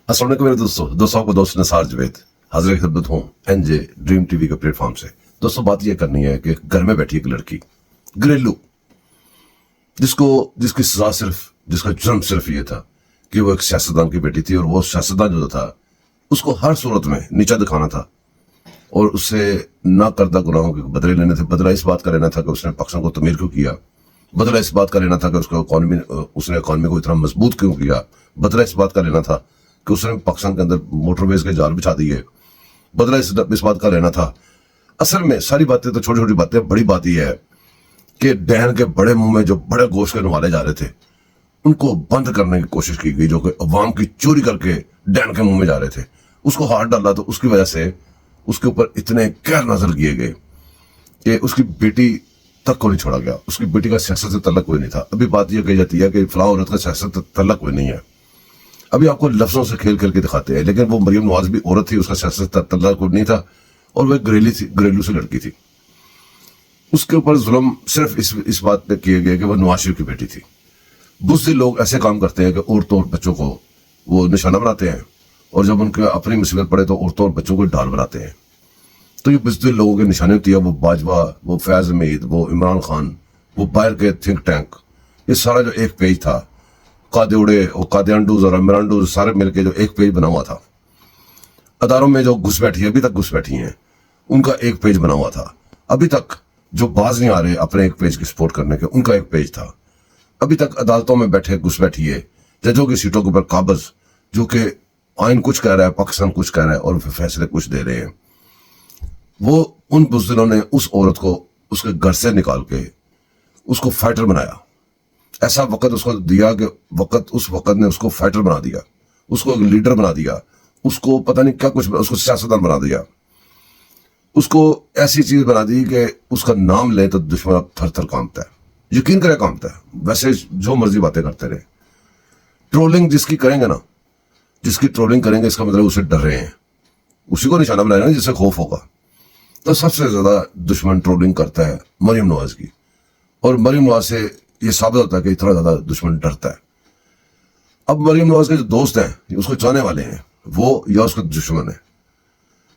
अस्सलाम वालेकुम मेरे दोस्तों को दोस्त निसार जावेद हाजिर खिदमत हूँ एनजे ड्रीम टीवी के प्लेटफॉर्म से। दोस्तों बात यह करनी है कि घर में बैठी एक लड़की घरेलू जिसकी सजा जिसका जुर्म सिर्फ ये था कि वो एक सियासतदान की बेटी थी और वो सियासतदान जो था उसको हर सूरत में नीचा दिखाना था और उससे ना करदा गुनाहों के बदले लेने थे। बदला इस बात का लेना था कि उसने पाकिस्तान को तमीर क्यों किया, बदला इस बात का लेना था कि उसने इकॉनमी को इतना मजबूत क्यों किया, बदला इस बात का लेना था कि उसने पाकिस्तान के अंदर मोटरवेज के जाल बिछा दिए, बदला इस बात का लेना था। असल में सारी बातें तो छोटी छोटी बातें, बड़ी बात यह है कि डैन के बड़े मुंह में जो बड़े गोश्त के नवाले जा रहे थे उनको बंद करने की कोशिश की गई, जो कि अवाम की चोरी करके डैन के मुंह में जा रहे थे। उसको हाथ डाला तो उसकी वजह से उसके ऊपर इतने गैर नजर किए गए कि उसकी बेटी तक को नहीं छोड़ा गया। उसकी बेटी का सियासत से तल्लक कोई नहीं था। अभी बात यह कही जाती है कि फलां औरत का सियासत से तल्लक कोई नहीं है। अभी आपको लफ्जों से खेल खेल के दिखाते हैं, लेकिन वो मरियम नवाज भी औरत थी, उसका सियासत से तल्लक कोई नहीं था और वह घरेलू से लड़की थी। उसके ऊपर जुल्म सिर्फ इस बात पे किए गए कि वह नवाज शरीफ की बेटी थी। बुज़दिल लोग ऐसे काम करते हैं कि औरतों और बच्चों को वो निशाना बनाते हैं और जब उनके अपनी मुसीबत पड़े तो औरतों और बच्चों को ढाल बनाते हैं। तो ये बुज़दिल लोगों की निशानी होती है। वो बाजवा, वो फैज हमीद, वो इमरान खान, वो बाहर के थिंक टैंक, ये सारा जो एक पेज था, कादेउड़े और कादेंडूज और अमरांडूज सारे मिलके जो एक पेज बना हुआ था। अदारों में जो घुस बैठी है, अभी तक घुस बैठी हैं, उनका एक पेज बना हुआ था। अभी तक जो बाज नहीं आ रहे अपने एक पेज की सपोर्ट करने के, उनका एक पेज था। अभी तक अदालतों में बैठे घुस बैठी है, जजों की सीटों के ऊपर काबज, जो कि आइन कुछ कह रहा है, पाकिस्तान कुछ कह रहा है और फैसले कुछ दे रहे हैं। वो उन बुज़दिलों ने उस औरत को उसके घर से निकाल के उसको फाइटर बनाया। ऐसा वक्त उसको दिया कि उस वक्त ने उसको फाइटर बना दिया, उसको एक लीडर बना दिया, उसको पता नहीं क्या कुछ, उसको सियासतदान बना दिया, उसको ऐसी चीज बना दी कि उसका नाम ले तो दुश्मन थर थर कांपता है, यकीन करे कांपता है। वैसे जो मर्जी बातें करते रहे, ट्रोलिंग जिसकी करेंगे ना, जिसकी ट्रोलिंग करेंगे इसका मतलब उसे डर रहे हैं, उसी को निशाना बनाएगा ना जिससे खौफ होगा। तो सबसे ज्यादा दुश्मन ट्रोलिंग करता है मरियम नवाज की, और मरियम नवाज से ये साबित होता है कि इतना ज्यादा दुश्मन डरता है। अब मरियम नवाज के जो दोस्त हैं, उसको चाहने वाले हैं, वो या उसका दुश्मन है।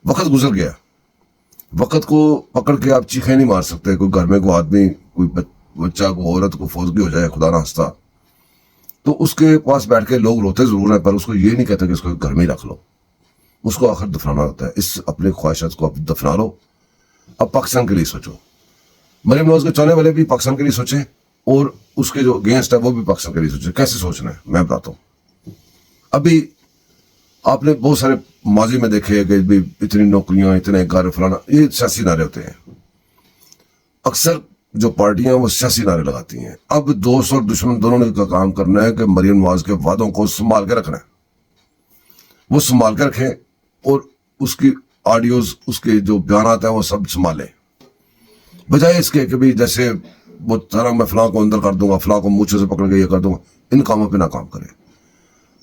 वक्त गुजर गया, वक्त को पकड़ के आप चीखें नहीं मार सकते। कोई घर में कोई आदमी, कोई बच्चा, कोई औरत को फौजगी हो जाए, खुदा ना हंसता, तो उसके पास बैठ के लोग रोते जरूर हैं, पर उसको ये नहीं कहते कि इसको घर में ही रख लो। उसको आखिर दफनाना होता है। इस अपने ख्वाहिशात को आप दफना लो। अब पाकिस्तान के लिए सोचो। मरियम नवाज के चाहने वाले भी पाकिस्तान के लिए सोचे और उसके जो अगेंस्ट है वो भी पाकिस्तान के लिए सोचे। कैसे सोचना है मैं बताता हूँ। अभी आपने बहुत सारे माजी में देखे हैं कि भी इतनी नौकरियां, इतने घर, फलाना, ये सियासी नारे होते हैं। अक्सर जो पार्टियां वो सियासी नारे लगाती हैं। अब दोस्त और दुश्मन दोनों ने का काम करना है कि मरियम नवाज के वादों को संभाल के रखना है। वो संभाल के रखें और उसकी ऑडियोज, उसके जो बयान हैं वो सब संभालें, बजाय इसके कि भी जैसे वो तरह मैं फलां को अंदर कर दूंगा, फलां को मूछे से पकड़ के ये कर दूंगा। इन कामों पे ना काम करें।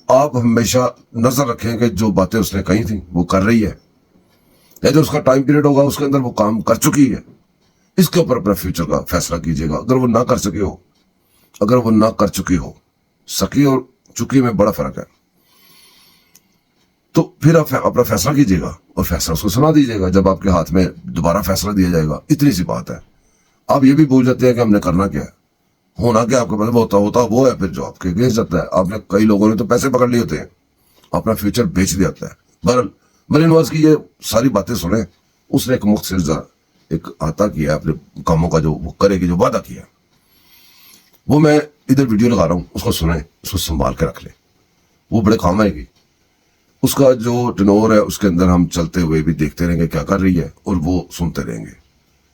आप हमेशा नजर रखें कि जो बातें उसने कही थी वो कर रही है, या जो उसका टाइम पीरियड होगा उसके अंदर वो काम कर चुकी है। इसके ऊपर अपने फ्यूचर का फैसला कीजिएगा। अगर वो ना कर सकी हो, अगर वो ना कर चुकी हो, सकी और चुकी में बड़ा फर्क है, तो फिर आप अपना फैसला कीजिएगा और फैसला उसको सुना दीजिएगा जब आपके हाथ में दोबारा फैसला दिया जाएगा। इतनी सी बात है। आप ये भी भूल जाते हैं कि हमने करना क्या है, होना क्या आपके पास होता वो है फिर जो आपके अगेंस्ट जाता है। आपने कई लोगों ने तो पैसे पकड़ लिए होते हैं, अपना फ्यूचर बेच दिया होता है। बहरहाल मरियम नवाज की ये सारी बातें सुने, उसने एक मुख्तसर एक आता किया अपने कामों का, जो वो करेगी, जो वादा किया, वो मैं इधर वीडियो लगा रहा हूँ, उसको सुने, उसको संभाल के रख ले, वो बड़े काम आएगी। उसका जो टेनोर है उसके अंदर हम चलते हुए भी देखते रहेंगे क्या कर रही है और वो सुनते रहेंगे,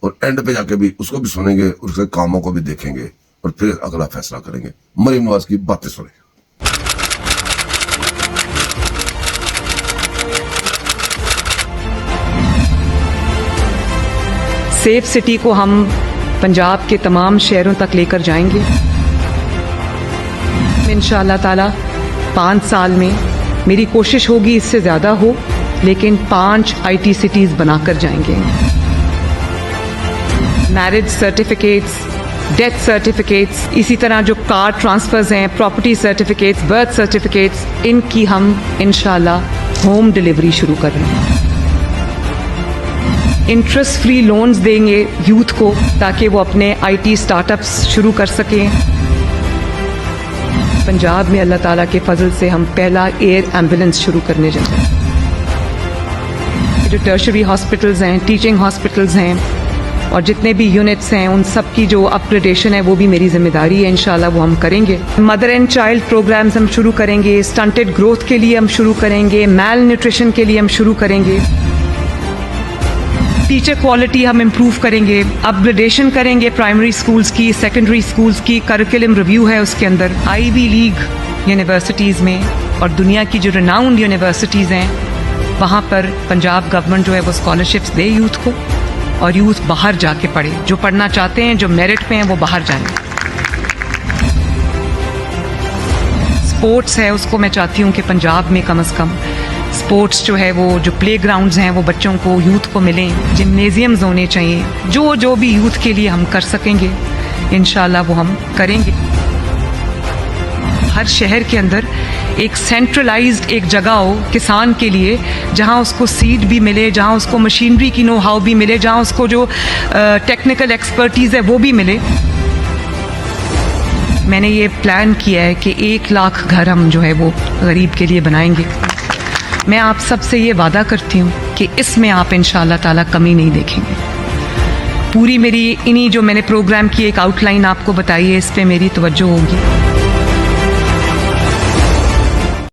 और एंड पे जाके भी उसको भी सुनेंगे, उसके कामों को भी देखेंगे और फिर अगला फैसला करेंगे। मरियम नवाज की बातें सुने। सेफ सिटी को हम पंजाब के तमाम शहरों तक लेकर जाएंगे। इंशाअल्लाह ताला 5 साल में मेरी कोशिश होगी इससे ज़्यादा हो, लेकिन 5 IT सिटीज़ बनाकर जाएंगे। मैरिज सर्टिफिकेट्स डेथ सर्टिफिकेट्स, इसी तरह जो कार ट्रांसफर्स हैं, प्रॉपर्टी सर्टिफिकेट्स, बर्थ सर्टिफिकेट्स, इनकी हम इंशाल्लाह होम डिलीवरी शुरू कर रहे हैं। इंटरेस्ट फ्री लोन्स देंगे यूथ को ताकि वो अपने आईटी स्टार्टअप्स शुरू कर सकें। पंजाब में अल्लाह ताला के फजल से हम पहला एयर एम्बुलेंस शुरू करने जा रहे हैं। जो टर्शरी हॉस्पिटल्स हैं, टीचिंग हॉस्पिटल्स हैं और जितने भी यूनिट्स हैं उन सब की जो अपग्रेडेशन है वो भी मेरी जिम्मेदारी है, इंशाल्लाह वो हम करेंगे। मदर एंड चाइल्ड प्रोग्राम्स हम शुरू करेंगे, स्टंटेड ग्रोथ के लिए हम शुरू करेंगे, मैल न्यूट्रिशन के लिए हम शुरू करेंगे, टीचर क्वालिटी हम इम्प्रूव करेंगे, अपग्रेडेशन करेंगे प्राइमरी स्कूल्स की, सेकेंडरी स्कूल्स की, करिकुलम रिव्यू है उसके अंदर। आईवी लीग यूनिवर्सिटीज़ में और दुनिया की जो रिनाउंड यूनिवर्सिटीज़ हैं वहाँ पर पंजाब गवर्नमेंट जो है वो स्कॉलरशिप्स दे यूथ को और यूथ बाहर जाके पढ़े, जो पढ़ना चाहते हैं, जो मेरिट पे हैं वो बाहर जाएं। स्पोर्ट्स है उसको मैं चाहती हूँ कि पंजाब में कम से कम स्पोर्ट्स जो है वो जो प्ले ग्राउंड्स हैं वो बच्चों को, यूथ को मिलें, जिम्नेजियम्स होने चाहिए, जो भी यूथ के लिए हम कर सकेंगे इंशाल्लाह वो हम करेंगे। हर शहर के अंदर एक सेंट्रलाइज्ड एक जगह हो किसान के लिए, जहां उसको सीड भी मिले, जहां उसको मशीनरी की नो हाउ भी मिले, जहां उसको जो टेक्निकल एक्सपर्टीज़ है वो भी मिले। मैंने ये प्लान किया है कि 1 लाख घर हम जो है वो गरीब के लिए बनाएंगे। मैं आप सबसे ये वादा करती हूँ कि इसमें आप इंशाअल्लाह ताला कमी नहीं देखेंगे। पूरी मेरी इन्हीं जो मैंने प्रोग्राम की एक आउटलाइन आपको बताई है, इस पे मेरी तवज्जो होगी।